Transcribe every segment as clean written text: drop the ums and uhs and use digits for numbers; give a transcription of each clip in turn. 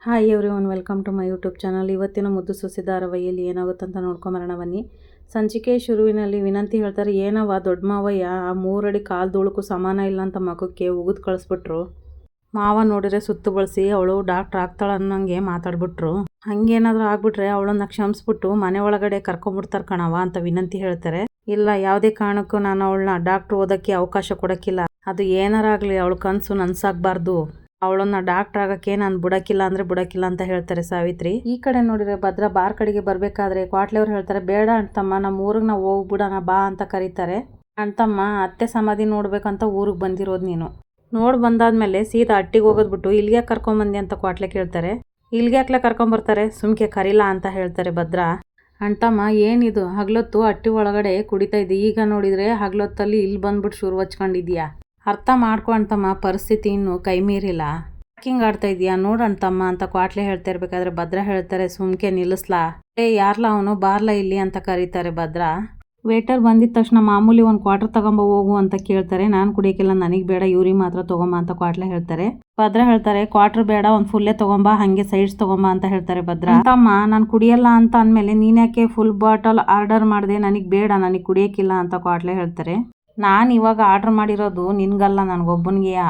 Hi everyone, welcome to my YouTube channel. ಇವತ್ತಿನ ಮುದ್ದು ಸೊಸೆ ಧಾರಾವಾಹಿಯಲ್ಲಿ ಏನಾಗುತ್ತಂತ ನೋಡ್ಕೊಂಬರೋಣ ಬನ್ನಿ. ಸಂಚಿಕೆ ಶುರುವಿನಲ್ಲಿ ವಿನಂತಿ ಹೇಳ್ತಾರೆ, ಏನವ ದೊಡ್ಡ ಮಾವಯ್ಯ ಆ 3 ಅಡಿ ಕಾಲು ಧೂಳಕ್ಕೂ ಸಮಾನ ಇಲ್ಲ ಅಂತ ಮಗಕ್ಕೆ ಉಗಿದು ಕಳಿಸ್ಬಿಟ್ರು. ಮಾವ ನೋಡಿದ್ರೆ ಸುತ್ತು ಬಳಸಿ ಅವಳು ಡಾಕ್ಟ್ರ್ ಆಗ್ತಾಳೆ ಅನ್ನೋಂಗೆ ಮಾತಾಡ್ಬಿಟ್ರು. ಹಂಗೇನಾದರೂ ಆಗ್ಬಿಟ್ರೆ ಅವಳನ್ನ ಕ್ಷಮಿಸ್ಬಿಟ್ಟು ಮನೆ ಒಳಗಡೆ ಕರ್ಕೊಂಡ್ಬಿಡ್ತಾರೆ ಕಣವ ಅಂತ ವಿನಂತಿ ಹೇಳ್ತಾರೆ. ಇಲ್ಲ, ಯಾವುದೇ ಕಾರಣಕ್ಕೂ ನಾನು ಅವಳನ್ನ ಡಾಕ್ಟ್ರ್ ಓದೋಕ್ಕೆ ಅವಕಾಶ ಕೊಡೋಕ್ಕಿಲ್ಲ. ಅದು ಏನಾರಾಗಲಿ ಅವಳ ಕನಸು ನನ್ಸಾಗಬಾರ್ದು. ಅವಳನ್ನ ಡಾಕ್ಟರ್ ಆಗಕ್ಕೆ ನಾನು ಬಿಡಕ್ಕಿಲ್ಲ ಅಂದ್ರೆ ಬಿಡಕ್ಕಿಲ್ಲ ಅಂತ ಹೇಳ್ತಾರೆ ಸಾವಿತ್ರಿ. ಈ ಕಡೆ ನೋಡಿದ್ರೆ ಭದ್ರ ಬಾರ್ ಕಡೆಗೆ ಬರ್ಬೇಕಾದ್ರೆ ಕ್ವಾಟ್ಲೆ ಅವ್ರು ಹೇಳ್ತಾರೆ, ಬೇಡ ಅಣ್ತಮ್ಮ, ನಮ್ಮ ಊರಿಗೆ ನಾವು ಹೋಗ್ಬಿಡೋಣ ಬಾ ಅಂತ ಕರೀತಾರೆ. ಅಣ್ತಮ್ಮ, ಅತ್ತೆ ಸಮಾಧಿ ನೋಡ್ಬೇಕಂತ ಊರಿಗೆ ಬಂದಿರೋದು ನೀನು. ನೋಡಿ ಬಂದಾದ್ಮೇಲೆ ಸೀದಾ ಅಟ್ಟಿಗೆ ಹೋಗೋದು ಬಿಟ್ಟು ಇಲ್ಲಿಗೆ ಕರ್ಕೊಂಬಂದಿ ಅಂತ ಕ್ವಾಟ್ಲೆ ಕೇಳ್ತಾರೆ. ಇಲ್ಲಿಗೆ ಯಾಕ್ಲೆ ಕರ್ಕೊಂಬರ್ತಾರೆ, ಸುಮ್ಕೆ ಕರೀಲಾ ಅಂತ ಹೇಳ್ತಾರೆ ಭದ್ರ. ಅಣ್ತಮ್ಮ, ಏನಿದು ಹಗ್ಲೊತ್ತು ಅಟ್ಟಿ ಒಳಗಡೆ ಕುಡಿತಾ ಇದ್ದಿ, ಈಗ ನೋಡಿದ್ರೆ ಹಗ್ಲೊತ್ತಲ್ಲಿ ಇಲ್ಲಿ ಬಂದ್ಬಿಟ್ಟು ಶುರು ಹಚ್ಕೊಂಡಿದ್ಯಾ. ಅರ್ಥ ಮಾಡ್ಕೊ ಅಣ್ತಮ್ಮ, ಪರಿಸ್ಥಿತಿ ಇನ್ನು ಕೈ ಮೀರಿಲ್ಲ. ಹಿಂಗೆ ಆಡ್ತಾ ಇದೀಯಾ ನೋಡು ಅಣ್ತಮ್ಮ ಅಂತ ಕ್ವಾಟ್ಲೆ ಹೇಳ್ತಾ ಇರ್ಬೇಕಾದ್ರೆ ಭದ್ರ ಹೇಳ್ತಾರೆ, ಸುಮ್ಕೆ ನಿಲ್ಲಿಸ್ಲಾ, ಯಾರ್ಲ ಅವನು, ಬಾರ್ಲ ಇಲ್ಲಿ ಅಂತ ಕರೀತಾರೆ ಭದ್ರ. ವೇಟರ್ ಬಂದಿದ ತಕ್ಷಣ ಮಾಮೂಲಿ ಒಂದು ಕ್ವಾರ್ಟರ್ ತಗೊಂಬ ಹೋಗು ಅಂತ ಕೇಳ್ತಾರೆ. ನಾನು ಕುಡಿಯೋಕ್ಕಿಲ್ಲ, ನನಗೆ ಬೇಡ, ಇವ್ರಿಗೆ ಮಾತ್ರ ತಗೊಂಬ ಅಂತ ಕ್ವಾಟ್ಲೆ ಹೇಳ್ತಾರೆ. ಭದ್ರ ಹೇಳ್ತಾರೆ, ಕ್ವಾರ್ಟರ್ ಬೇಡ, ಒಂದು ಫುಲ್ಲೇ ತಗೊಂಬ, ಹಂಗೆ ಸೈಡ್ಸ್ ತಗೊಂಬ ಅಂತ ಹೇಳ್ತಾರೆ ಭದ್ರ. ಅಣ್ತಮ್ಮ, ನಾನು ಕುಡಿಯಲ್ಲ ಅಂತ ಅಂದಮೇಲೆ ನೀನ್ಯಾಕೆ ಫುಲ್ ಬಾಟಲ್ ಆರ್ಡರ್ ಮಾಡಿದೆ, ನನಗೆ ಬೇಡ, ನನಗೆ ಕುಡಿಯೋಕ್ಕಿಲ್ಲ ಅಂತ ಕ್ವಾಟ್ಲೆ ಹೇಳ್ತಾರೆ. ನಾನು ಇವಾಗ ಆರ್ಡ್ರ್ ಮಾಡಿರೋದು ನಿನ್ಗಲ್ಲ, ನನಗೊಬ್ಬನಿಗೆಯ,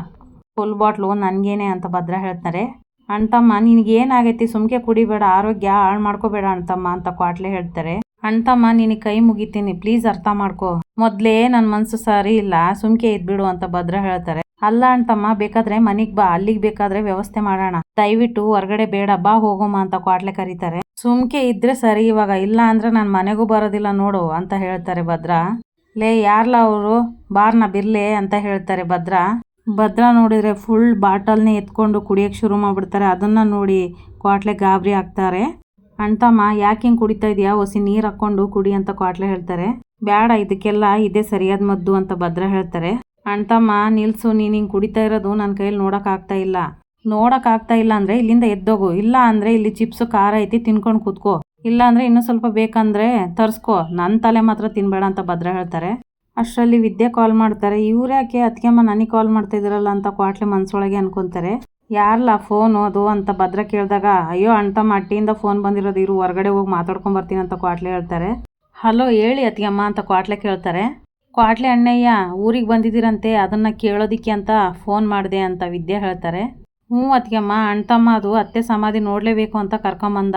ಫುಲ್ ಬಾಟ್ಲು ನನಗೇನೆ ಅಂತ ಭದ್ರ ಹೇಳ್ತಾರೆ. ಅಣ್ತಮ್ಮ, ನಿನಗೇನಾಗೈತಿ, ಸುಮ್ಕೆ ಕುಡಿಬೇಡ, ಆರೋಗ್ಯ ಹಾಳು ಮಾಡ್ಕೋಬೇಡ ಅಣ್ತಮ್ಮ ಅಂತ ಕ್ವಾಟ್ಲೆ ಹೇಳ್ತಾರೆ. ಅಣ್ತಮ್ಮ, ನಿನಗೆ ಕೈ ಮುಗಿತೀನಿ, ಪ್ಲೀಸ್ ಅರ್ಥ ಮಾಡ್ಕೋ, ಮೊದಲೇ ನನ್ನ ಮನಸ್ಸು ಸರಿ ಇಲ್ಲ, ಸುಮ್ಕೆ ಇದ್ಬಿಡು ಅಂತ ಭದ್ರ ಹೇಳ್ತಾರೆ. ಅಲ್ಲ ಅಣ್ತಮ್ಮ, ಬೇಕಾದ್ರೆ ಮನೆಗೆ ಬಾ, ಅಲ್ಲಿಗೆ ಬೇಕಾದ್ರೆ ವ್ಯವಸ್ಥೆ ಮಾಡೋಣ, ದಯವಿಟ್ಟು ಹೊರಗಡೆ ಬೇಡ, ಬಾ ಹೋಗೋಮ್ಮ ಅಂತ ಕ್ವಾಟ್ಲೆ ಕರೀತಾರೆ. ಸುಮ್ಕೆ ಇದ್ರೆ ಸರಿ ಇವಾಗ, ಇಲ್ಲ ಅಂದ್ರೆ ನಾನು ಮನೆಗೂ ಬರೋದಿಲ್ಲ ನೋಡು ಅಂತ ಹೇಳ್ತಾರೆ ಭದ್ರ. ಲೇ, ಯಾರ್ಲ ಅವರು, ಬಾರ್ನ ಬಿರ್ಲೆ ಅಂತ ಹೇಳ್ತಾರೆ ಭದ್ರ. ಭದ್ರ ನೋಡಿದ್ರೆ ಫುಲ್ ಬಾಟಲ್ನೇ ಎತ್ಕೊಂಡು ಕುಡಿಯೋಕ್ಕೆ ಶುರು ಮಾಡ್ಬಿಡ್ತಾರೆ. ಅದನ್ನ ನೋಡಿ ಕ್ವಾಟ್ಲೆ ಗಾಬರಿ ಆಗ್ತಾರೆ. ಅಣ್ತಮ್ಮ, ಯಾಕೆ ಹಿಂಗೆ ಕುಡಿತಾ ಇದೆಯಾ, ಒಸಿ ನೀರು ಹಾಕ್ಕೊಂಡು ಕುಡಿ ಅಂತ ಕ್ವಾಟ್ಲೆ ಹೇಳ್ತಾರೆ. ಬೇಡ, ಇದಕ್ಕೆಲ್ಲ ಇದೇ ಸರಿಯಾದ ಮದ್ದು ಅಂತ ಭದ್ರ ಹೇಳ್ತಾರೆ. ಅಣ್ತಮ್ಮ, ನಿಲ್ಸು, ನೀನು ಹಿಂಗೆ ಕುಡಿತಾ ಇರೋದು ನನ್ನ ಕೈಯಲ್ಲಿ ನೋಡೋಕ್ಕಾಗ್ತಾ ಇಲ್ಲ ಅಂದರೆ ಇಲ್ಲಿಂದ ಎದ್ದೋಗು, ಇಲ್ಲ ಅಂದರೆ ಇಲ್ಲಿ ಚಿಪ್ಸು ಖಾರ ಐತಿ ತಿನ್ಕೊಂಡು ಕೂತ್ಕೋ, ಇಲ್ಲ ಅಂದರೆ ಇನ್ನೂ ಸ್ವಲ್ಪ ಬೇಕಂದ್ರೆ ತರಿಸ್ಕೋ, ನನ್ನ ತಲೆ ಮಾತ್ರ ತಿನ್ಬೇಡ ಅಂತ ಭದ್ರ ಹೇಳ್ತಾರೆ. ಅಷ್ಟರಲ್ಲಿ ವಿದ್ಯೆ ಕಾಲ್ ಮಾಡ್ತಾರೆ. ಇವ್ರ್ಯಾಕೆ ಅತ್ತಿಗೆಮ್ಮ ನನಗೆ ಕಾಲ್ ಮಾಡ್ತಾ ಇದ್ರಲ್ಲ ಅಂತ ಕ್ವಾಟ್ಲೆ ಮನ್ಸೊಳಗೆ ಅನ್ಕೊಂತಾರೆ. ಯಾರ್ಲ ಫೋನು ಅದು ಅಂತ ಭದ್ರ ಕೇಳಿದಾಗ, ಅಯ್ಯೋ ಅಣ್ತಮ್ಮ, ಅಟ್ಟಿಯಿಂದ ಫೋನ್ ಬಂದಿರೋದು, ಇರು ಹೊರಗಡೆ ಹೋಗಿ ಮಾತಾಡ್ಕೊಂಬರ್ತೀನಿ ಅಂತ ಕ್ವಾಟ್ಲೆ ಹೇಳ್ತಾರೆ. ಹಲೋ, ಹೇಳಿ ಅತ್ತಿಗೆಮ್ಮ ಅಂತ ಕ್ವಾಟ್ಲೆ ಕೇಳ್ತಾರೆ. ಕ್ವಾಟ್ಲೆ, ಅಣ್ಣಯ್ಯ ಊರಿಗೆ ಬಂದಿದ್ದೀರಂತೆ, ಅದನ್ನು ಕೇಳೋದಿಕ್ಕೆ ಅಂತ ಫೋನ್ ಮಾಡಿದೆ ಅಂತ ವಿದ್ಯೆ ಹೇಳ್ತಾರೆ. ಹ್ಞೂ ಅತ್ತಿಗೆಮ್ಮ, ಅಣ್ತಮ್ಮ ಅದು ಅತ್ತೆ ಸಮಾಧಿ ನೋಡಲೇಬೇಕು ಅಂತ ಕರ್ಕೊಂಬಂದ.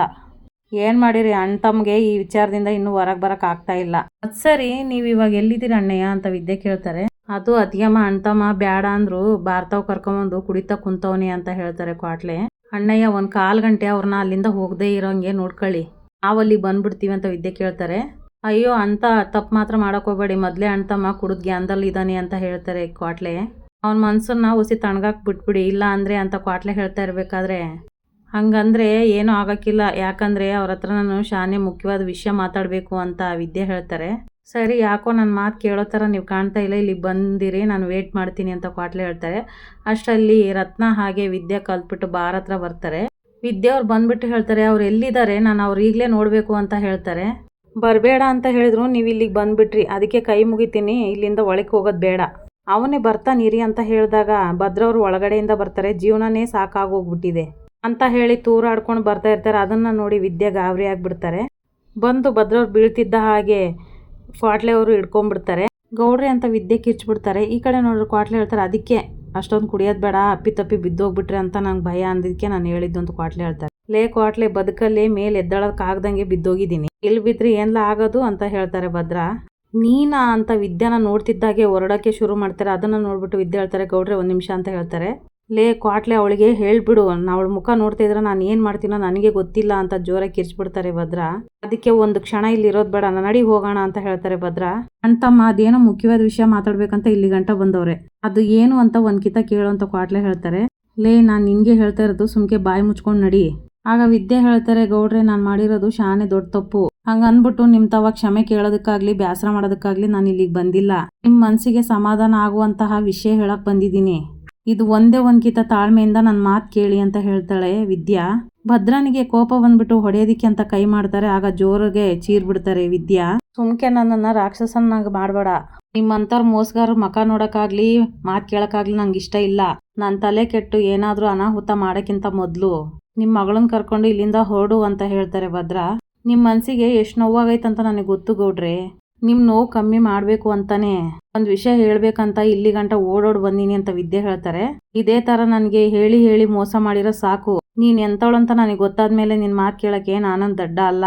ಏನು ಮಾಡಿರಿ ಅಣ್ತಮ್ಗೆ ಈ ವಿಚಾರದಿಂದ ಇನ್ನೂ ಹೊರಗೆ ಬರೋಕೆ ಆಗ್ತಾ ಇಲ್ಲ. ಅದು ಸರಿ, ನೀವು ಇವಾಗ ಎಲ್ಲಿದ್ದೀರ ಅಣ್ಣಯ್ಯ ಅಂತ ವಿದ್ಯೆ ಕೇಳ್ತಾರೆ. ಅದು ಅತ್ತಿಗೆಮ್ಮ, ಅಣ್ತಮ್ಮ ಬೇಡ ಅಂದ್ರು ಬಾರ್ತಾವ್ ಕರ್ಕೊಂಬಂದು ಕುಡಿತಾ ಕುಂತವನಿ ಅಂತ ಹೇಳ್ತಾರೆ ಕ್ವಾಟ್ಲೆ. ಅಣ್ಣಯ್ಯ, ಒಂದು 1/4 ಗಂಟೆ ಅವ್ರನ್ನ ಅಲ್ಲಿಂದ ಹೋಗದೆ ಇರೋಂಗೆ ನೋಡ್ಕೊಳ್ಳಿ, ನಾವಲ್ಲಿ ಬಂದ್ಬಿಡ್ತೀವಿ ಅಂತ ವಿದ್ಯೆ ಕೇಳ್ತಾರೆ. ಅಯ್ಯೋ, ಅಂತ ತಪ್ಪು ಮಾತ್ರ ಮಾಡೋಕೋಬೇಡಿ, ಮೊದಲೇ ಅಣ್ತಮ್ಮ ಕುಡಿದ್ ಗ್ಯಾನ್ದಲ್ಲಿ ಇದ್ದಾನೆ ಅಂತ ಹೇಳ್ತಾರೆ ಕ್ವಾಟ್ಲೆ. ಅವನ ಮನ್ಸನ್ನ ಒಸಿ ತಣ್ಣಗಾಕ್ ಬಿಟ್ಬಿಡಿ, ಇಲ್ಲ ಅಂದರೆ ಅಂತ ಕ್ವಾಟ್ಲೆ ಹೇಳ್ತಾ ಇರಬೇಕಾದ್ರೆ, ಹಂಗಂದ್ರೆ ಏನೂ ಆಗೋಕ್ಕಿಲ್ಲ, ಯಾಕಂದರೆ ಅವ್ರ ಹತ್ರ ನಾನು ಶಾನೆ ಮುಖ್ಯವಾದ ವಿಷಯ ಮಾತಾಡಬೇಕು ಅಂತ ವಿದ್ಯೆ ಹೇಳ್ತಾರೆ. ಸರಿ, ಯಾಕೋ ನನ್ನ ಮಾತು ಕೇಳೋ ಥರ ನೀವು ಕಾಣ್ತಾ ಇಲ್ಲ, ಇಲ್ಲಿಗೆ ಬಂದಿರಿ, ನಾನು ವೇಟ್ ಮಾಡ್ತೀನಿ ಅಂತ ಕ್ವಾಟ್ಲೆ ಹೇಳ್ತಾರೆ. ಅಷ್ಟರಲ್ಲಿ ರತ್ನ ಹಾಗೆ ವಿದ್ಯೆ ಕಲ್ತ್ಬಿಟ್ಟು ಬಾರ್ ಹತ್ರ ಬರ್ತಾರೆ. ವಿದ್ಯೆ ಅವ್ರು ಬಂದ್ಬಿಟ್ಟು ಹೇಳ್ತಾರೆ, ಅವ್ರು ಎಲ್ಲಿದ್ದಾರೆ, ನಾನು ಅವ್ರು ಈಗಲೇ ನೋಡಬೇಕು ಅಂತ ಹೇಳ್ತಾರೆ. ಬರಬೇಡ ಅಂತ ಹೇಳಿದ್ರು, ನೀವು ಇಲ್ಲಿಗೆ ಬಂದುಬಿಟ್ರಿ, ಅದಕ್ಕೆ ಕೈ ಮುಗಿತೀನಿ, ಇಲ್ಲಿಂದ ಒಳಗೆ ಹೋಗೋದು ಬೇಡ, ಅವನೇ ಬರ್ತಾನಿರಿ ಅಂತ ಹೇಳಿದಾಗ ಭದ್ರವ್ರು ಒಳಗಡೆಯಿಂದ ಬರ್ತಾರೆ. ಜೀವನನೇ ಸಾಕಾಗೋಗ್ಬಿಟ್ಟಿದೆ ಅಂತ ಹೇಳಿ ತೂರಾಡ್ಕೊಂಡು ಬರ್ತಾ ಇರ್ತಾರೆ. ಅದನ್ನು ನೋಡಿ ವಿದ್ಯೆ ಗಾಬರಿ ಆಗಿಬಿಡ್ತಾರೆ. ಬಂದು ಭದ್ರವ್ರು ಬೀಳ್ತಿದ್ದ ಹಾಗೆ ಕ್ವಾಟ್ಲೆ ಅವರು ಹಿಡ್ಕೊಂಡ್ಬಿಡ್ತಾರೆ. ಗೌಡ್ರೆ ಅಂತ ವಿದ್ಯೆ ಕಿಚ್ಬಿಡ್ತಾರೆ. ಈ ಕಡೆ ನೋಡ್ರಿ ಕ್ವಾಟ್ಲೆ ಹೇಳ್ತಾರೆ, ಅದಕ್ಕೆ ಅಷ್ಟೊಂದು ಕುಡಿಯೋದು ಬೇಡ, ಅಪ್ಪಿ ಬಿದ್ದೋಗ್ಬಿಟ್ರೆ ಅಂತ ನಂಗೆ ಭಯ ಅಂದಿದ್ದಕ್ಕೆ ನಾನು ಹೇಳಿದ್ದು ಅಂತ ಕ್ವಾಟ್ಲೆ ಹೇಳ್ತಾರೆ. ಲೇ ಕ್ವಾಟ್ಲೆ, ಬದುಕಲ್ಲಿ ಮೇಲೆ ಎದ್ದಳಕ್ಕಾಗ್ದಂಗೆ ಬಿದ್ದೋಗಿದ್ದೀನಿ, ಇಲ್ಲಿ ಬಿದ್ದರೆ ಏನ್ಲ ಆಗೋದು ಅಂತ ಹೇಳ್ತಾರೆ ಭದ್ರ. ನೀನಾ ಅಂತ ವಿದ್ಯಾನ ನೋಡ್ತಿದ್ದಾಗೆ ಹೊರಡೋಕ್ಕೆ ಶುರು ಮಾಡ್ತಾರೆ. ಅದನ್ನು ನೋಡ್ಬಿಟ್ಟು ವಿದ್ಯೆ ಹೇಳ್ತಾರೆ, ಗೌಡ್ರೆ 1 ನಿಮಿಷ ಅಂತ ಹೇಳ್ತಾರೆ. ಲೇ ಕ್ವಾಟ್ಲೆ, ಅವಳಿಗೆ ಹೇಳ್ಬಿಡು, ಅವಳ ಮುಖ ನೋಡ್ತಾ ಇದ್ರೆ ನಾನು ಏನು ಮಾಡ್ತೀನೋ ನನಗೆ ಗೊತ್ತಿಲ್ಲ ಅಂತ ಜೋರಾಗಿ ಕಿರ್ಚ್ಬಿಡ್ತಾರೆ ಭದ್ರ. ಅದಕ್ಕೆ ಒಂದು ಕ್ಷಣ ಇಲ್ಲಿ ಇರೋದು ಬೇಡ, ನಡಿ ಹೋಗೋಣ ಅಂತ ಹೇಳ್ತಾರೆ ಭದ್ರ. ಅಣ್ತಮ್ಮ, ಅದೇನೋ ಮುಖ್ಯವಾದ ವಿಷಯ ಮಾತಾಡ್ಬೇಕಂತ ಇಲ್ಲಿ ಗಂಟ ಬಂದವ್ರೆ, ಅದು ಏನು ಅಂತ ಒಂದು ಕಿತ ಕೇಳು ಅಂತ ಕ್ವಾಟ್ಲೆ ಹೇಳ್ತಾರೆ. ಲೇ, ನಾನು ನಿನಗೆ ಹೇಳ್ತಾ ಇರೋದು, ಸುಮ್ಕೆ ಬಾಯಿ ಮುಚ್ಕೊಂಡು ನಡಿ. ಆಗ ವಿದ್ಯೆ ಹೇಳ್ತಾರೆ, ಗೌಡ್ರೆ ನಾನು ಮಾಡಿರೋದು ಶಾನೆ ದೊಡ್ಡ ತಪ್ಪು, ಹಂಗೆ ಅಂದ್ಬಿಟ್ಟು ನಿಮ್ಮ ತವ ಕ್ಷಮೆ ಕೇಳೋದಕ್ಕಾಗ್ಲಿ ಬೇಸರ ಮಾಡೋದಕ್ಕಾಗ್ಲಿ ನಾನು ಇಲ್ಲಿಗೆ ಬಂದಿಲ್ಲ, ನಿಮ್ಮ ಮನಸ್ಸಿಗೆ ಸಮಾಧಾನ ಆಗುವಂತಹ ವಿಷಯ ಹೇಳಕ್ ಬಂದಿದ್ದೀನಿ, ಇದು ಒಂದೇ ಒಂದ್ಕಿತ ತಾಳ್ಮೆಯಿಂದ ನನ್ನ ಮಾತು ಕೇಳಿ ಅಂತ ಹೇಳ್ತಾಳೆ ವಿದ್ಯಾ. ಭದ್ರನಿಗೆ ಕೋಪ ಬಂದ್ಬಿಟ್ಟು ಹೊಡೆಯೋದಿಕ್ಕೆ ಅಂತ ಕೈ ಮಾಡ್ತಾರೆ. ಆಗ ಜೋರಿಗೆ ಚೀರ್ಬಿಡ್ತಾರೆ ವಿದ್ಯಾ. ಸುಮ್ಕೆ ನನ್ನನ್ನು ರಾಕ್ಷಸನ್ನಾಗಿ ಮಾಡಬೇಡ, ನಿಮ್ಮಂಥವ್ರ ಮೋಸಗಾರ ಮಕ ನೋಡೋಕ್ಕಾಗ್ಲಿ ಮಾತು ಕೇಳೋಕ್ಕಾಗ್ಲಿ ನಂಗೆ ಇಷ್ಟ ಇಲ್ಲ. ನನ್ನ ತಲೆ ಕೆಟ್ಟು ಏನಾದರೂ ಅನಾಹುತ ಮಾಡೋಕ್ಕಿಂತ ಮೊದಲು ನಿಮ್ಮ ಮಗಳನ್ನ ಕರ್ಕೊಂಡು ಇಲ್ಲಿಂದ ಹೊರಡು ಅಂತ ಹೇಳ್ತಾರೆ ಭದ್ರಾ. ನಿಮ್ಮ ಮನಸ್ಸಿಗೆ ಎಷ್ಟು ನೋವಾಗೈತಂತ ನನಗೆ ಗೊತ್ತು ಗೌಡ್ರೆ. ನಿಮ್ಮ ನೋವು ಕಮ್ಮಿ ಮಾಡಬೇಕು ಅಂತಾನೆ ಒಂದು ವಿಷಯ ಹೇಳ್ಬೇಕಂತ ಇಲ್ಲಿ ಗಂಟ ಓಡೋಡ್ ಬಂದೀನಿ ಅಂತ ವಿದ್ಯೆ ಹೇಳ್ತಾರೆ. ಇದೇ ಥರ ನನಗೆ ಹೇಳಿ ಹೇಳಿ ಮೋಸ ಮಾಡಿರೋ ಸಾಕು. ನೀನು ಎಂಥವಳು ಅಂತ ನನಗೆ ಗೊತ್ತಾದ್ಮೇಲೆ ನಿನ್ನ ಮಾತು ಕೇಳೋಕ್ಕೆ ನಾನೊಂದು ದಡ್ಡ ಅಲ್ಲ.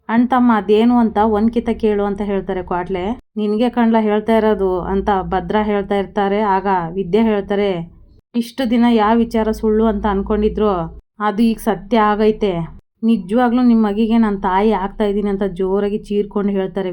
ಅಣ್ತಮ್ಮ ಅದೇನು ಅಂತ ಒಂದ್ಕಿತ ಕೇಳು ಅಂತ ಹೇಳ್ತಾರೆ ಕ್ವಾಟ್ಲೆ. ನಿನಗೆ ಕಣ್ಲ ಹೇಳ್ತಾ ಇರೋದು ಅಂತ ಭದ್ರಾ ಹೇಳ್ತಾ ಇರ್ತಾರೆ. ಆಗ ವಿದ್ಯೆ ಹೇಳ್ತಾರೆ, ಇಷ್ಟು ದಿನ ಯಾವ ವಿಚಾರ ಸುಳ್ಳು ಅಂತ ಅನ್ಕೊಂಡಿದ್ರು ಅದು ಈಗ ಸತ್ಯ ಆಗೈತೆ. ನಿಜವಾಗ್ಲೂ ನಿಮ್ಮ ಮಗಿಗೆ ನಾನು ತಾಯಿ ಆಗ್ತಾ ಇದ್ದೀನಿ ಅಂತ ಜೋರಾಗಿ ಚೀರ್ಕೊಂಡು ಹೇಳ್ತಾರೆ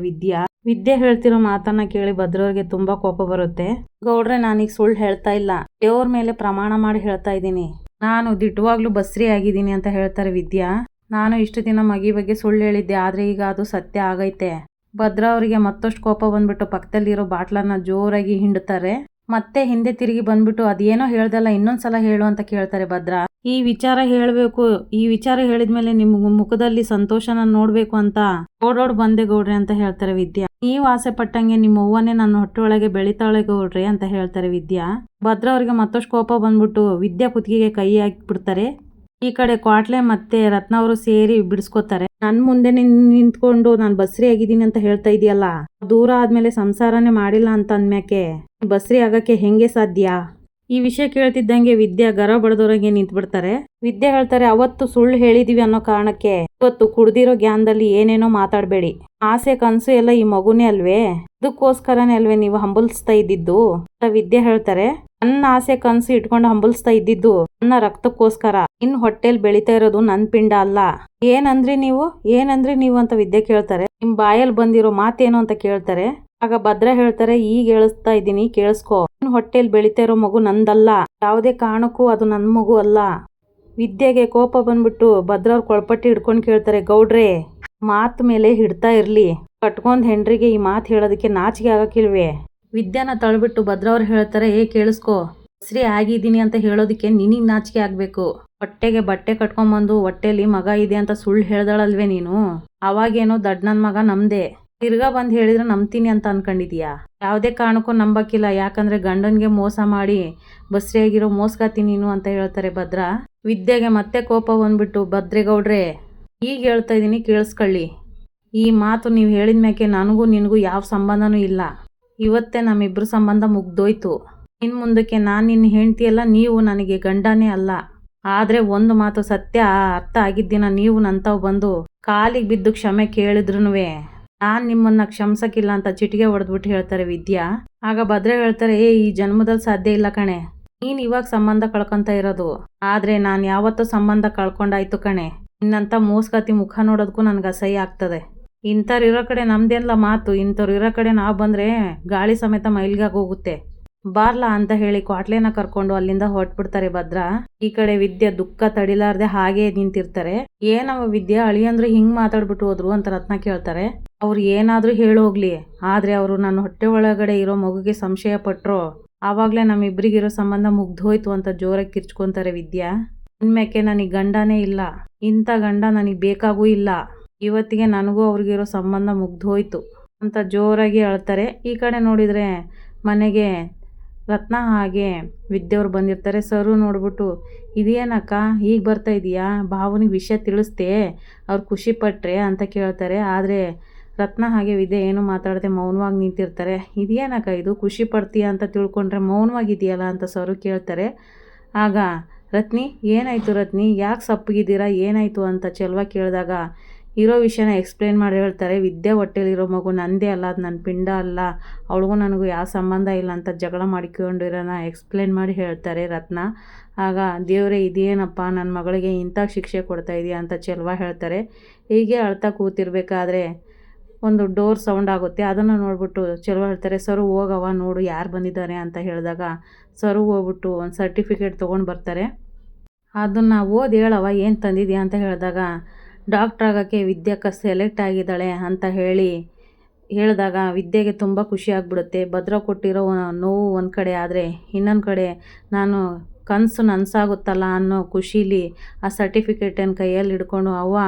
ವಿದ್ಯೆ ಹೇಳ್ತಿರೋ ಮಾತನ್ನ ಕೇಳಿ ಭದ್ರವ್ರಿಗೆ ತುಂಬಾ ಕೋಪ ಬರುತ್ತೆ. ಗೌಡ್ರೆ, ನಾನೀಗ ಸುಳ್ಳು ಹೇಳ್ತಾ ಇಲ್ಲ, ದೇವ್ರ ಮೇಲೆ ಪ್ರಮಾಣ ಮಾಡಿ ಹೇಳ್ತಾ ಇದ್ದೀನಿ, ನಾನು ದಿಟ್ಟವಾಗ್ಲೂ ಬಸ್ರಿ ಆಗಿದ್ದೀನಿ ಅಂತ ಹೇಳ್ತಾರೆ ವಿದ್ಯಾ. ನಾನು ಇಷ್ಟು ದಿನ ಮಗಿ ಬಗ್ಗೆ ಸುಳ್ಳು ಹೇಳಿದ್ದೆ, ಆದ್ರೆ ಈಗ ಅದು ಸತ್ಯ ಆಗೈತೆ. ಭದ್ರ ಅವರಿಗೆ ಮತ್ತಷ್ಟು ಕೋಪ ಬಂದ್ಬಿಟ್ಟು ಪಕ್ಕದಲ್ಲಿರೋ ಬಾಟ್ಲನ್ನ ಜೋರಾಗಿ ಹಿಂಡ್ತಾರೆ. ಮತ್ತೆ ಹಿಂದೆ ತಿರುಗಿ ಬಂದ್ಬಿಟ್ಟು ಅದೇನೋ ಹೇಳ್ದಲ್ಲ ಇನ್ನೊಂದ್ಸಲ ಹೇಳು ಅಂತ ಕೇಳ್ತಾರೆ ಭದ್ರಾ. ಈ ವಿಚಾರ ಹೇಳಬೇಕು, ಈ ವಿಚಾರ ಹೇಳಿದ್ಮೇಲೆ ನಿಮ್ಮ ಮುಖದಲ್ಲಿ ಸಂತೋಷನ ನೋಡ್ಬೇಕು ಅಂತ ಓಡೋಡ್ ಬಂದೆ ಗೌಡ್ರೆ ಅಂತ ಹೇಳ್ತಾರೆ ವಿದ್ಯಾ. ನೀವು ಆಸೆ ಪಟ್ಟಂಗೆ ನಿಮ್ಮ ಅವ್ವನೇ ನನ್ನ ಹೊಟ್ಟೆ ಒಳಗೆ ಬೆಳಿತಾಳೆ ಗೌಡ್ರೆ ಅಂತ ಹೇಳ್ತಾರೆ ವಿದ್ಯಾ. ಭದ್ರಾ ಅವ್ರಿಗೆ ಮತ್ತಷ್ಟು ಕೋಪ ಬಂದ್ಬಿಟ್ಟು ವಿದ್ಯಾ ಕುತ್ತಿಗೆಗೆ ಕೈ ಹಾಕಿಬಿಡ್ತಾರೆ. ಈ ಕಡೆ ಕ್ವಾಟ್ಲೆ ಮತ್ತೆ ರತ್ನ ಅವರು ಸೇರಿ ಬಿಡಿಸ್ಕೋತಾರೆ. ನನ್ ಮುಂದೆ ನಿಂತ್ಕೊಂಡು ನಾನು ಬಸ್ರಿ ಆಗಿದ್ದೀನಿ ಅಂತ ಹೇಳ್ತಾ ಇದೆಯಲ್ಲ, ದೂರ ಆದ್ಮೇಲೆ ಸಂಸಾರನೇ ಮಾಡಿಲ್ಲ ಅಂತ ಅಂದ್ಮ್ಯಾಕೆ ಬಸ್ರಿ ಆಗಕ್ಕೆ ಹೆಂಗೆ ಸಾಧ್ಯ? ಈ ವಿಷಯ ಕೇಳ್ತಿದ್ದಂಗೆ ವಿದ್ಯಾ ಗರ ಬಡದವ್ರಂಗೆ ನಿಂತ್ಬಿಡ್ತಾರೆ. ವಿದ್ಯೆ ಹೇಳ್ತಾರೆ, ಅವತ್ತು ಸುಳ್ಳು ಹೇಳಿದೀವಿ ಅನ್ನೋ ಕಾರಣಕ್ಕೆ ಇವತ್ತು ಕುಡ್ದಿರೋ ಜ್ಞಾನದಲ್ಲಿ ಏನೇನೋ ಮಾತಾಡಬೇಡಿ. ಆಸೆ ಕನಸು ಎಲ್ಲ ಈ ಮಗುನೇ ಅಲ್ವೇ, ಅದಕ್ಕೋಸ್ಕರನೇ ಅಲ್ವೇ ನೀವು ಹಂಬಲಿಸ್ತಾ ಇದ್ದಿದ್ದು ಅಂತ ವಿದ್ಯೆ ಹೇಳ್ತಾರೆ. ನನ್ನ ಆಸೆ ಕನಸು ಇಟ್ಕೊಂಡು ಹಂಬಲಿಸ್ತಾ ಇದ್ದಿದ್ದು ನನ್ನ ರಕ್ತಕ್ಕೋಸ್ಕರ. ಇನ್ ಹೊಟ್ಟೆಲ್ ಬೆಳಿತಾ ಇರೋದು ನನ್ ಪಿಂಡ ಅಲ್ಲ. ಏನಂದ್ರಿ ನೀವು ಅಂತ ವಿದ್ಯೆ ಕೇಳ್ತಾರೆ. ನಿಮ್ ಬಾಯಲ್ಲಿ ಬಂದಿರೋ ಮಾತೇನು ಅಂತ ಕೇಳ್ತಾರೆ. ಆಗ ಭದ್ರಾ ಹೇಳ್ತಾರೆ, ಈಗ ಹೇಳಿಸ್ತಾ ಇದ್ದೀನಿ ಕೇಳಿಸ್ಕೊ. ನಿನ್ ಹೊಟ್ಟೆಲ್ ಬೆಳಿತಾ ಇರೋ ಮಗು ನಂದಲ್ಲ, ಯಾವುದೇ ಕಾರಣಕ್ಕೂ ಅದು ನನ್ ಮಗು ಅಲ್ಲ. ವಿದ್ಯೆಗೆ ಕೋಪ ಬಂದ್ಬಿಟ್ಟು ಭದ್ರಾ ಅವ್ರ ಕೊಳಪಟ್ಟಿ ಹಿಡ್ಕೊಂಡು ಕೇಳ್ತಾರೆ, ಗೌಡ್ರೆ ಮಾತು ಮೇಲೆ ಹಿಡ್ತಾ ಇರ್ಲಿ, ಕಟ್ಕೊಂಡ್ ಹೆಂಡ್ರಿಗೆ ಈ ಮಾತು ಹೇಳೋದಕ್ಕೆ ನಾಚಿಕೆ ಆಗಕ್ಕಿಲ್ವೇ? ವಿದ್ಯಾನ ತಳ್ಬಿಟ್ಟು ಭದ್ರಾ ಅವ್ರು ಹೇಳ್ತಾರೆ, ಕೇಳಿಸ್ಕೊ, ಬಸ್ರಿ ಆಗಿದ್ದೀನಿ ಅಂತ ಹೇಳೋದಕ್ಕೆ ನಿನಗ್ ನಾಚಿಕೆ ಆಗ್ಬೇಕು. ಹೊಟ್ಟೆಗೆ ಬಟ್ಟೆ ಕಟ್ಕೊಂಡ್ಬಂದು ಹೊಟ್ಟೆಲಿ ಮಗ ಇದೆ ಅಂತ ಸುಳ್ಳು ಹೇಳ್ದಳಲ್ವೇ ನೀನು? ಅವಾಗೇನೋ ದಡ್ ನನ್ ಮಗ ನಮ್ದೆ, ತಿರ್ಗಾ ಬಂದ್ ಹೇಳಿದ್ರೆ ನಂಬ್ತೀನಿ ಅಂತ ಅನ್ಕೊಂಡಿದ್ಯಾ? ಯಾವುದೇ ಕಾರಣಕ್ಕೂ ನಂಬಕ್ಕಿಲ್ಲ, ಯಾಕಂದ್ರೆ ಗಂಡನ್ಗೆ ಮೋಸ ಮಾಡಿ ಬಸ್ರಿಯಾಗಿರೋ ಮೋಸ್ಗಾತಿ ನೀನು ಅಂತ ಹೇಳ್ತಾರೆ ಭದ್ರಾ. ವಿದ್ಯೆಗೆ ಮತ್ತೆ ಕೋಪ ಬಂದ್ಬಿಟ್ಟು, ಭದ್ರೇಗೌಡ್ರೆ ಈಗ ಹೇಳ್ತಾ ಇದೀನಿ ಕೇಳಿಸ್ಕೊಳ್ಳಿ, ಈ ಮಾತು ನೀವು ಹೇಳಿದ್ಮ್ಯಾಕೆ ನನಗೂ ನಿನಗೂ ಯಾವ ಸಂಬಂಧನೂ ಇಲ್ಲ. ಇವತ್ತೇ ನಮ್ಮಿಬ್ರು ಸಂಬಂಧ ಮುಗ್ದೋಯ್ತು. ಇನ್ ಮುಂದಕ್ಕೆ ನಾನು ನಿನ್ನ ಹೆಂಡ್ತಿಯಲ್ಲ, ನೀವು ನನಗೆ ಗಂಡನೇ ಅಲ್ಲ. ಆದ್ರೆ ಒಂದು ಮಾತು ಸತ್ಯ, ಅರ್ಥ ಆಗಿದ್ದಿನ ನೀವು ನಂತಾವ್ ಬಂದು ಕಾಲಿಗೆ ಬಿದ್ದು ಕ್ಷಮೆ ಕೇಳಿದ್ರುನುವೆ ನಾನ್ ನಿಮ್ಮನ್ನ ಕ್ಷಮಿಸಕ್ಕಿಲ್ಲ ಅಂತ ಚಿಟಿಕೆ ಹೊಡೆದ್ಬಿಟ್ಟು ಹೇಳ್ತಾರೆ ವಿದ್ಯಾ. ಆಗ ಭದ್ರಾ ಹೇಳ್ತಾರೆ, ಈ ಜನ್ಮದಲ್ಲಿ ಸಾಧ್ಯ ಇಲ್ಲ ಕಣೆ, ನೀನ್ ಇವಾಗ ಸಂಬಂಧ ಕಳ್ಕೊಂತ ಇರೋದು, ಆದ್ರೆ ನಾನ್ ಯಾವತ್ತೂ ಸಂಬಂಧ ಕಳ್ಕೊಂಡಾಯ್ತು ಕಣೆ. ನಿನ್ನಂತ ಮೋಸ್ಗಾತಿ ಮುಖ ನೋಡೋದಕ್ಕೂ ನನ್ಗೆ ಅಸಹ್ಯ ಆಗ್ತದೆ. ಇಂಥವ್ರು ಇರೋ ಕಡೆ ನಮ್ದೇನ್ಲ ಮಾತು, ಇಂಥವ್ರು ಇರೋ ಕಡೆ ನಾವು ಬಂದ್ರೆ ಗಾಳಿ ಸಮೇತ ಮೈಲ್ಗಾಗ ಹೋಗುತ್ತೆ, ಬಾರ್ಲಾ ಅಂತ ಹೇಳಿ ಕ್ವಾಟ್ಲೆನ ಕರ್ಕೊಂಡು ಅಲ್ಲಿಂದ ಹೊರಟ್ಬಿಡ್ತಾರೆ ಭದ್ರಾ. ಈ ಕಡೆ ವಿದ್ಯೆ ದುಃಖ ತಡಿಲಾರ್ದೆ ಹಾಗೆ ನಿಂತಿರ್ತಾರೆ. ಏನವ ವಿದ್ಯೆ, ಅಳಿಯಂದ್ರೆ ಹಿಂಗ್ ಮಾತಾಡ್ಬಿಟ್ಟು ಹೋದ್ರು ಅಂತ ರತ್ನ ಕೇಳ್ತಾರೆ. ಅವ್ರು ಏನಾದ್ರೂ ಹೇಳೋಗ್ಲಿ, ಆದ್ರೆ ಅವರು ನನ್ನ ಹೊಟ್ಟೆ ಒಳಗಡೆ ಇರೋ ಮಗುಗೆ ಸಂಶಯ ಪಟ್ರು ಆವಾಗ್ಲೇ ನಮ್ಮಿಬ್ರಿಗಿರೋ ಸಂಬಂಧ ಮುಗ್ದೋಯ್ತು ಅಂತ ಜೋರಾಗಿ ಕಿರ್ಚ್ಕೊಂತಾರೆ ವಿದ್ಯಾ. ಇನ್ಮ್ಯಾಕೆ ನನಗೆ ಗಂಡನೇ ಇಲ್ಲ, ಇಂಥ ಗಂಡ ನನಗೆ ಬೇಕಾಗೂ ಇಲ್ಲ, ಇವತ್ತಿಗೆ ನನಗೂ ಅವ್ರಿಗಿರೋ ಸಂಬಂಧ ಮುಗ್ದೋಯ್ತು ಅಂತ ಜೋರಾಗಿ ಅಳ್ತಾರೆ. ಈ ಕಡೆ ನೋಡಿದ್ರೆ ಮನೆಗೆ ರತ್ನ ಹಾಗೆ ವಿದ್ಯೆಯವ್ರು ಬಂದಿರ್ತಾರೆ. ಸರು ನೋಡ್ಬಿಟ್ಟು, ಇದೇನಕ್ಕ ಈಗ ಬರ್ತಾ ಇದೀಯಾ, ಭಾವನಿಗೆ ವಿಷಯ ತಿಳಿಸ್ತೆ, ಅವ್ರು ಖುಷಿ ಪಟ್ರೆ ಅಂತ ಕೇಳ್ತಾರೆ. ಆದರೆ ರತ್ನ ಹಾಗೆ ವಿದ್ಯೆ ಏನು ಮಾತಾಡದೆ ಮೌನವಾಗಿ ನಿಂತಿರ್ತಾರೆ. ಇದೇನಕ್ಕ ಇದು, ಖುಷಿ ಪಡ್ತೀಯ ಅಂತ ತಿಳ್ಕೊಂಡ್ರೆ ಮೌನವಾಗಿದೆಯಲ್ಲ ಅಂತ ಸರು ಕೇಳ್ತಾರೆ. ಆಗ ರತ್ನಿ, ಏನಾಯಿತು ರತ್ನಿ, ಯಾಕೆ ಸಪ್ಪಗಿದ್ದೀರಾ, ಏನಾಯಿತು ಅಂತ ಚೆಲ್ವ ಕೇಳಿದಾಗ ಇರೋ ವಿಷಯನ ಎಕ್ಸ್ಪ್ಲೇನ್ ಮಾಡಿ ಹೇಳ್ತಾರೆ. ವಿದ್ಯೆ ಹೊಟ್ಟೆಲಿರೋ ಮಗು ನಂದೇ ಅಲ್ಲ, ಅದು ನನ್ನ ಪಿಂಡ ಅಲ್ಲ, ಅವಳಿಗೂ ನನಗೂ ಯಾವ ಸಂಬಂಧ ಇಲ್ಲ ಅಂತ ಜಗಳ ಮಾಡಿಕೊಂಡಿರೋನ ಎಕ್ಸ್ಪ್ಲೇನ್ ಮಾಡಿ ಹೇಳ್ತಾರೆ ರತ್ನ. ಆಗ ದೇವರೇ ಇದೇನಪ್ಪ, ನನ್ನ ಮಗಳಿಗೆ ಇಂಥ ಶಿಕ್ಷೆ ಕೊಡ್ತಾ ಇದೆಯಾ ಅಂತ ಚೆಲ್ವ ಹೇಳ್ತಾರೆ. ಹೀಗೆ ಅಳ್ತಾ ಕೂತಿರ್ಬೇಕಾದ್ರೆ ಒಂದು ಡೋರ್ ಸೌಂಡ್ ಆಗುತ್ತೆ. ಅದನ್ನು ನೋಡ್ಬಿಟ್ಟು ಚೆಲ್ವ ಹೇಳ್ತಾರೆ, ಸರು ಹೋಗವ ನೋಡು ಯಾರು ಬಂದಿದ್ದಾರೆ ಅಂತ ಹೇಳಿದಾಗ ಸರು ಹೋಗ್ಬಿಟ್ಟು ಒಂದು ಸರ್ಟಿಫಿಕೇಟ್ ತೊಗೊಂಡು ಬರ್ತಾರೆ. ಅದನ್ನು ಓದಿ ಹೇಳವ ಏನು ತಂದಿದ್ಯಾ ಅಂತ ಹೇಳಿದಾಗ ಡಾಕ್ಟ್ರ್ ಆಗೋಕ್ಕೆ ವಿದ್ಯಕ್ಕ ಸೆಲೆಕ್ಟ್ ಆಗಿದ್ದಾಳೆ ಅಂತ ಹೇಳಿದಾಗ ವಿದ್ಯೆಗೆ ತುಂಬ ಖುಷಿ ಆಗಿಬಿಡುತ್ತೆ. ಭದ್ರಾ ಕೊಟ್ಟಿರೋ ನೋವು ಒಂದು ಕಡೆ, ಆದರೆ ಇನ್ನೊಂದು ಕಡೆ ನಾನು ಕನಸು ನನಸಾಗುತ್ತಲ್ಲ ಅನ್ನೋ ಖುಷೀಲಿ ಆ ಸರ್ಟಿಫಿಕೇಟನ್ನು ಕೈಯಲ್ಲಿ ಹಿಡ್ಕೊಂಡು, ಅವ್ವ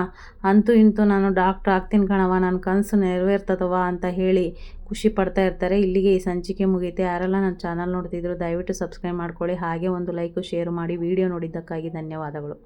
ಅಂತೂ ಇಂತೂ ನಾನು ಡಾಕ್ಟ್ರ್ ಆಗ್ತೀನಿ ಕಣವ, ನನ್ನ ಕನಸು ನೆರವೇರ್ತದವ ಅಂತ ಹೇಳಿ ಖುಷಿ ಪಡ್ತಾ ಇರ್ತಾರೆ. ಇಲ್ಲಿಗೆ ಈ ಸಂಚಿಕೆ ಮುಗಿಯುತ್ತೆ. ಯಾರೆಲ್ಲ ನನ್ನ ಚಾನಲ್ ನೋಡ್ತಿದ್ರು ದಯವಿಟ್ಟು ಸಬ್ಸ್ಕ್ರೈಬ್ ಮಾಡ್ಕೊಳ್ಳಿ, ಹಾಗೆ ಒಂದು ಲೈಕು ಶೇರ್ ಮಾಡಿ. ವಿಡಿಯೋ ನೋಡಿದ್ದಕ್ಕಾಗಿ ಧನ್ಯವಾದಗಳು.